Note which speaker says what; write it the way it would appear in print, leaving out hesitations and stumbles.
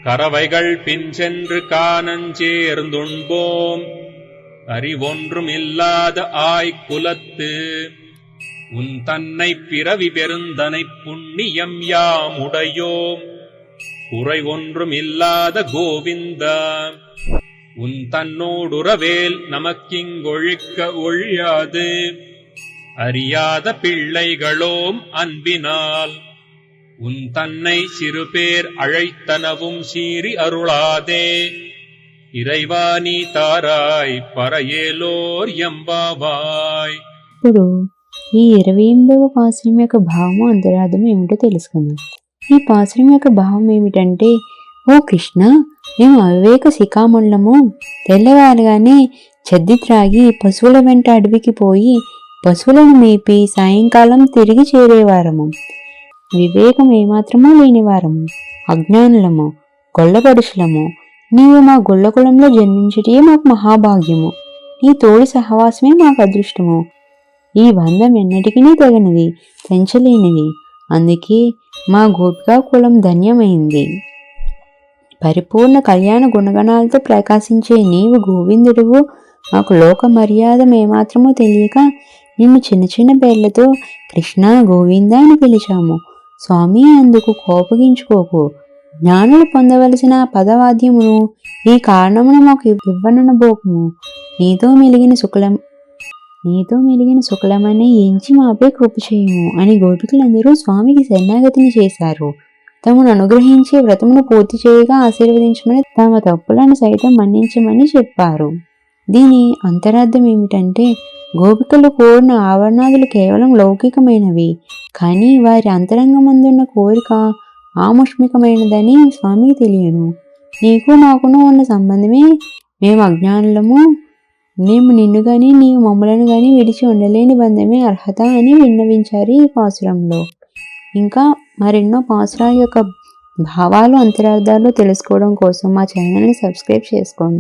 Speaker 1: கறவைகள் பின் சென்று காணஞ்சேர்ந்துண்போம் அறிவொன்றும் இல்லாத ஆய்குலத்து உன் தன்னை பிறவி பெருந்தனை புண்ணியம் யாமுடையோம் குறை ஒன்றும் இல்லாத கோவிந்தா உன் தன்னோடுறவேல் நமக்கிங்கொழிக்க ஒழியாது அறியாத பிள்ளைகளோம் அன்பினால் உன் தன்னை சிறுபேர் அழைத்தனவும் சீறி அருளாதே ఇరైవా నీ తారాయ్ పరయేలోర్ ఎంబావాయ్.
Speaker 2: ఇప్పుడు ఈ 28వ పాశ్రం యొక్క భావము అంతరార్థం ఏమిటో తెలుసుకుందాం. ఈ పాశ్రం యొక్క భావం ఏమిటంటే, ఓ కృష్ణ, మేము అవివేక శిఖామణులము. తెల్లవారుగానే చెద్ది త్రాగి పశువుల వెంట అడవికి పోయి పశువులను మేపి సాయంకాలం తిరిగి చేరేవారము. వివేకం ఏమాత్రమూ లేనివారము, అజ్ఞానులము, గొల్లపడుషులము. నీవు మా గొల్లకులంలో జన్మించటే మాకు మహాభాగ్యము. నీ తోడి సహవాసమే మాకు అదృష్టము. ఈ బంధం ఎన్నటికీ తెగనిది, తెంచలేనిది. అందుకే మా గోపికా కులం ధన్యమైంది. పరిపూర్ణ కళ్యాణ గుణగణాలతో ప్రకాశించే నీవు గోవిందుడువు. మాకు లోక మర్యాద ఏమాత్రమో తెలియక నిన్ను చిన్న చిన్న పేర్లతో కృష్ణ, గోవింద అని పిలిచాము. స్వామి, అందుకు కోపగించుకోకు. జ్ఞానులు పొందవలసిన పదవాద్యమును ఈ కారణమును మాకు ఇవ్వనబోకుము. నీతో మెలిగిన శుక్లమనే ఎంచి మాపై కృప చేయము అని గోపికలందరూ స్వామికి శరణాగతిని చేశారు. తమను అనుగ్రహించి వ్రతమును పూర్తి చేయగా ఆశీర్వదించమని, తమ తప్పులను సైతం మన్నించమని చెప్పారు. దీని అంతరార్థం ఏమిటంటే, గోపికలు కోరిన ఆవరణాదులు కేవలం లౌకికమైనవి, కానీ వారి అంతరంగమందున్న కోరిక ఆముష్మికమైనదని స్వామికి తెలియను. నీకు మాకును ఉన్న సంబంధమే మేము అజ్ఞానులము. మేము నిన్ను గాని నీవు మమ్మలను గాని విడిచి ఉండలేని బంధమే అర్హత అని విన్నవించారు ఈ పాసురంలో. ఇంకా మరెన్నో పాసురాల యొక్క భావాలు, అంతరార్థాలు తెలుసుకోవడం కోసం మా ఛానల్ని సబ్స్క్రైబ్ చేసుకోండి.